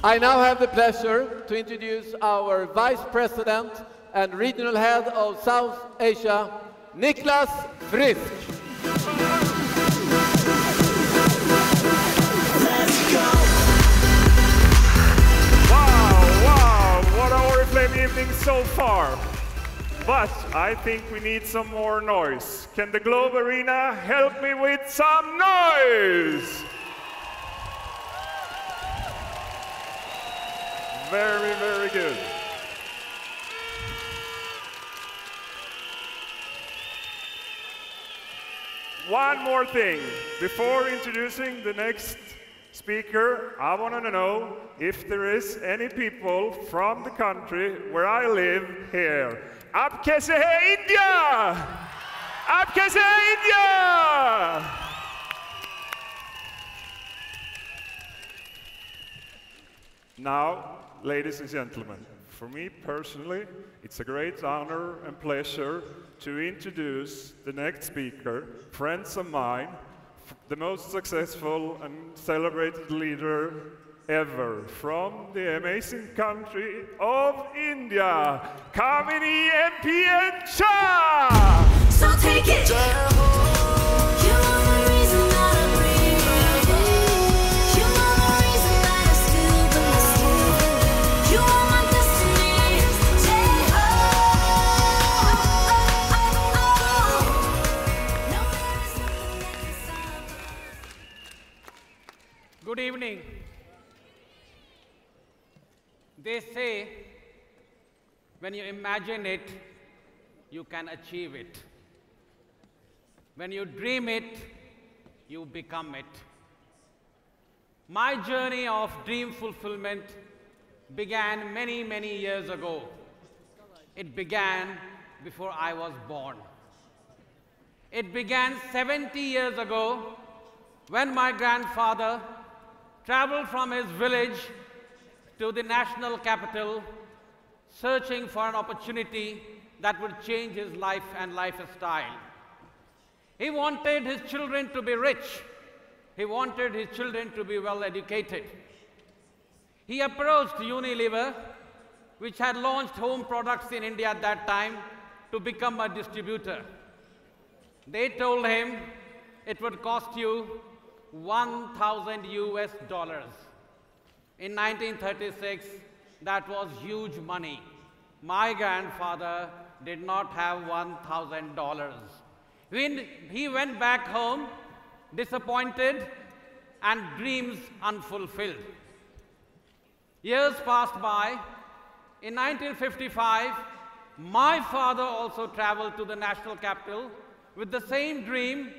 I now have the pleasure to introduce our Vice President and Regional Head of South Asia, Niklas Frisk. Wow, what an Oriflame evening so far. But I think we need some more noise. Can the Globe Arena help me with some noise? Very, very good. One more thing. Before introducing the next speaker, I want to know if there is any people from the country where I live here. Aap kaise hai India? Aap kaise hai India? Now, ladies and gentlemen, for me personally, it's a great honor and pleasure to introduce the next speaker, friends of mine, the most successful and celebrated leader ever from the amazing country of India, Kamini Jha. So take it. Good evening. They say, when you imagine it, you can achieve it. When you dream it, you become it. My journey of dream fulfillment began many, many years ago. It began before I was born. It began 70 years ago when my grandfather traveled from his village to the national capital, searching for an opportunity that would change his life and lifestyle. He wanted his children to be rich. He wanted his children to be well educated. He approached Unilever, which had launched home products in India at that time, to become a distributor. They told him it would cost you $1,000 US. In 1936, that was huge money. My grandfather did not have $1,000. When he went back home, disappointed and dreams unfulfilled. Years passed by. In 1955, my father also traveled to the national capital with the same dream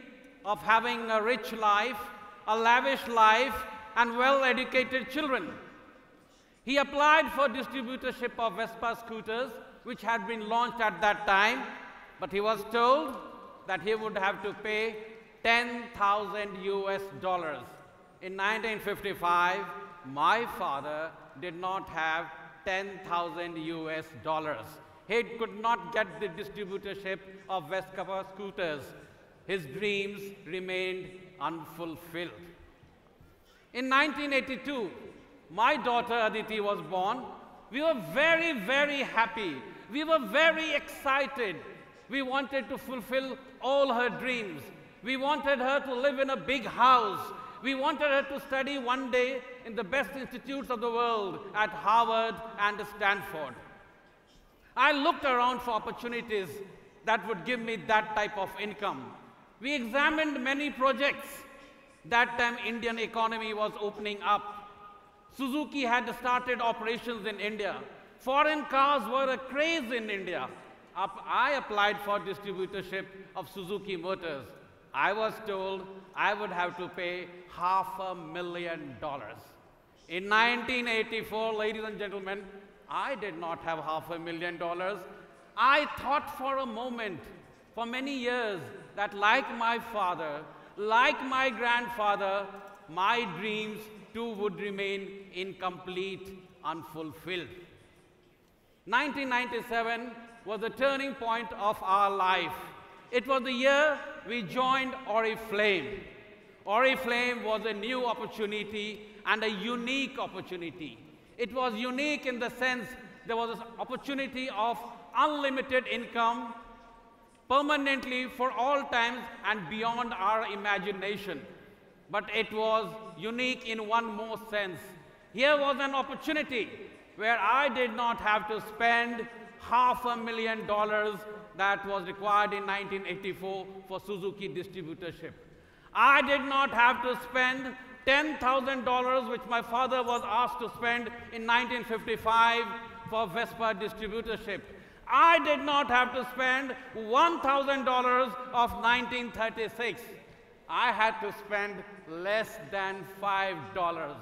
of having a rich life, a lavish life, and well-educated children. He applied for distributorship of Vespa scooters, which had been launched at that time, but he was told that he would have to pay $10,000 US. In 1955, my father did not have $10,000 US. He could not get the distributorship of Vespa scooters. His dreams remained unfulfilled. In 1982, my daughter Aditi was born. We were very, very happy. We were very excited. We wanted to fulfill all her dreams. We wanted her to live in a big house. We wanted her to study one day in the best institutes of the world at Harvard and Stanford. I looked around for opportunities that would give me that type of income. We examined many projects. That time, Indian economy was opening up. Suzuki had started operations in India. Foreign cars were a craze in India. I applied for distributorship of Suzuki Motors. I was told I would have to pay $500,000. In 1984, ladies and gentlemen, I did not have $500,000. I thought for a moment, for many years, that like my father, like my grandfather, my dreams too would remain incomplete, unfulfilled. 1997 was the turning point of our life. It was the year we joined Oriflame. Oriflame was a new opportunity and a unique opportunity. It was unique in the sense there was this opportunity of unlimited income permanently for all times and beyond our imagination. But it was unique in one more sense. Here was an opportunity where I did not have to spend $500,000 that was required in 1984 for Suzuki distributorship. I did not have to spend $10,000 which my father was asked to spend in 1955 for Vespa distributorship. I did not have to spend $1,000 of 1936. I had to spend less than $5.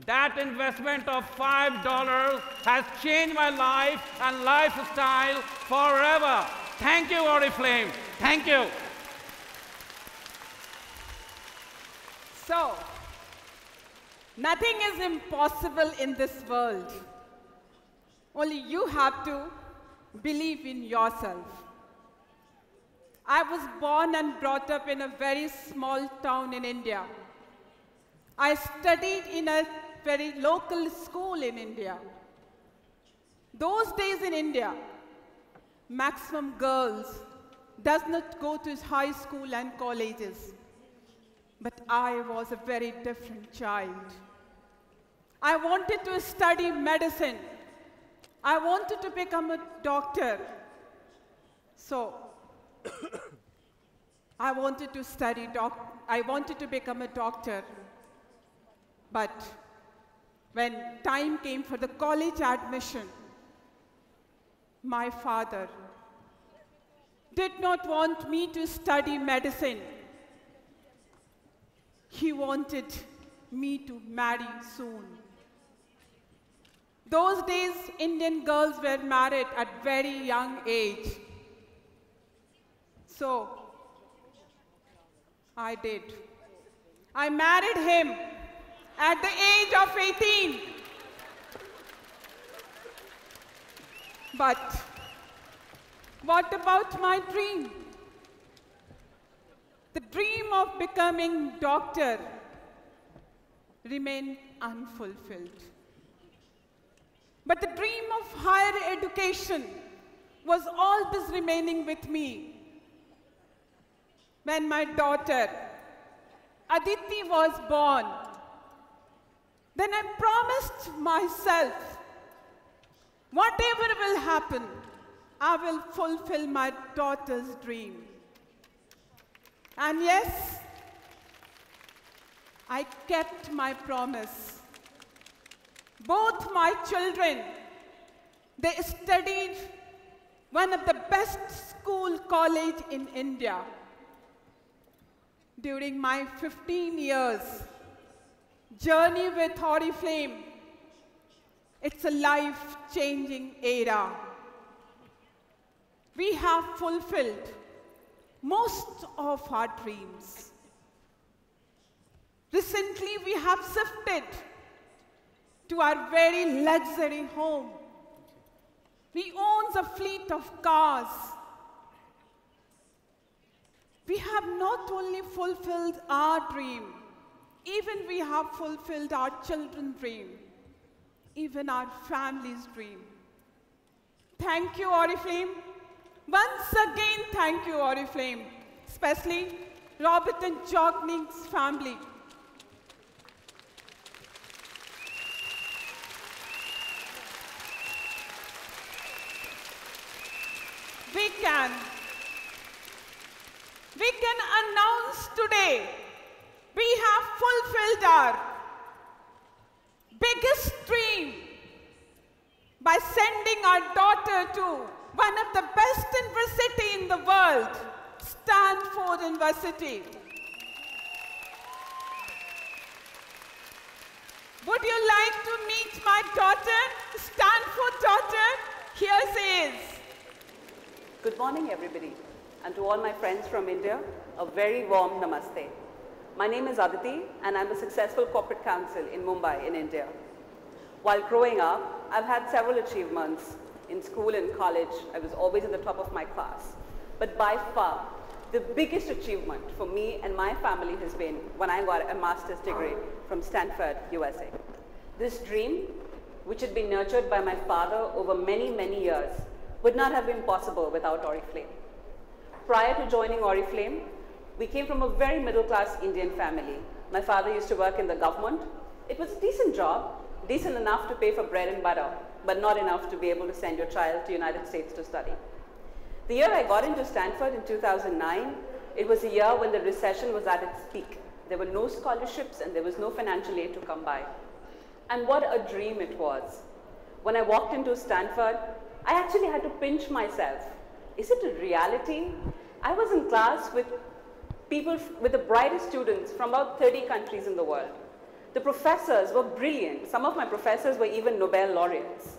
That investment of $5 has changed my life and lifestyle forever. Thank you, Oriflame. Thank you. So, nothing is impossible in this world. Only you have to believe in yourself. I was born and brought up in a very small town in India. I studied in a very local school in India. Those days in India, maximum girls does not go to high school and colleges. But I was a very different child. I wanted to study medicine. I wanted to become a doctor. So, I wanted to become a doctor. But when time came for the college admission, my father did not want me to study medicine. He wanted me to marry soon. Those days, Indian girls were married at very young age. So, I did. I married him at the age of 18. But what about my dream? The dream of becoming doctor remained unfulfilled. But the dream of higher education was always remaining with me. When my daughter Aditi was born, then I promised myself, whatever will happen, I will fulfill my daughter's dream. And yes, I kept my promise. Both my children, they studied one of the best school college in India. During my 15 years journey with Oriflame, it's a life-changing era. We have fulfilled most of our dreams. Recently, we have shifted to our very luxury home. We own a fleet of cars. We have not only fulfilled our dream, even we have fulfilled our children's dream, even our family's dream. Thank you, Oriflame. Once again, thank you, Oriflame, especially Robert and Jogning's family. We can announce today we have fulfilled our biggest dream by sending our daughter to one of the best universities in the world, Stanford University. Would you like to meet my daughter, Stanford daughter? Here she is. Good morning, everybody, and to all my friends from India, a very warm namaste. My name is Aditi, and I'm a successful corporate counsel in Mumbai, in India. While growing up, I've had several achievements. In school and college, I was always at the top of my class. But by far, the biggest achievement for me and my family has been when I got a master's degree from Stanford, USA. This dream which had been nurtured by my father over many, many years, would not have been possible without Oriflame. Prior to joining Oriflame, we came from a very middle-class Indian family. My father used to work in the government. It was a decent job, decent enough to pay for bread and butter, but not enough to be able to send your child to the United States to study. The year I got into Stanford in 2009, it was a year when the recession was at its peak. There were no scholarships and there was no financial aid to come by. And what a dream it was. When I walked into Stanford, I actually had to pinch myself. Is it a reality? I was in class with people, with the brightest students from about 30 countries in the world. The professors were brilliant. Some of my professors were even Nobel laureates.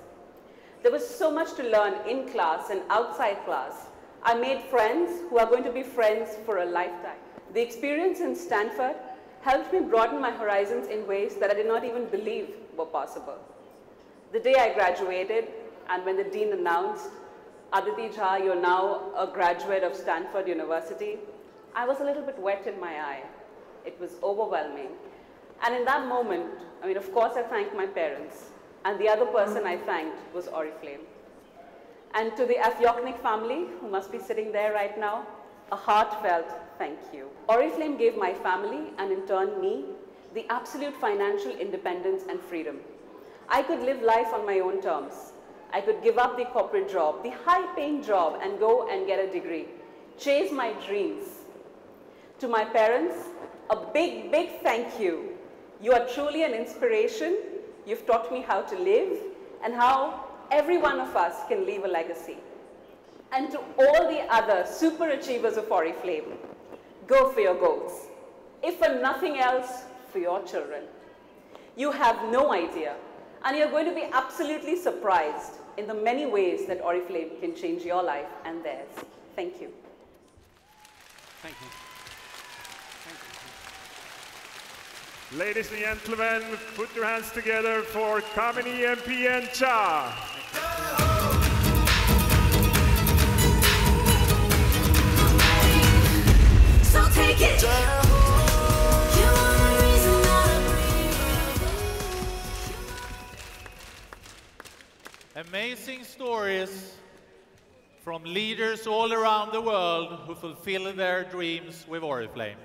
There was so much to learn in class and outside class. I made friends who are going to be friends for a lifetime. The experience in Stanford helped me broaden my horizons in ways that I did not even believe were possible. The day I graduated, and when the dean announced, Aditi Jha, you're now a graduate of Stanford University, I was a little bit wet in my eye. It was overwhelming. And in that moment, I mean, of course I thanked my parents, and the other person I thanked was Oriflame. And to the Afyoknik family, who must be sitting there right now, a heartfelt thank you. Oriflame gave my family, and in turn me, the absolute financial independence and freedom. I could live life on my own terms. I could give up the corporate job, the high-paying job, and go and get a degree, chase my dreams. To my parents, a big, big thank you. You are truly an inspiration. You've taught me how to live and how every one of us can leave a legacy. And to all the other super achievers of Oriflame, go for your goals. If for nothing else, for your children. You have no idea, and you're going to be absolutely surprised in the many ways that Oriflame can change your life and theirs. Thank you. Thank you. Ladies and gentlemen, put your hands together for Kamini Jha. So take it. You are the reason I breathe. Amazing stories from leaders all around the world who fulfill their dreams with Oriflame.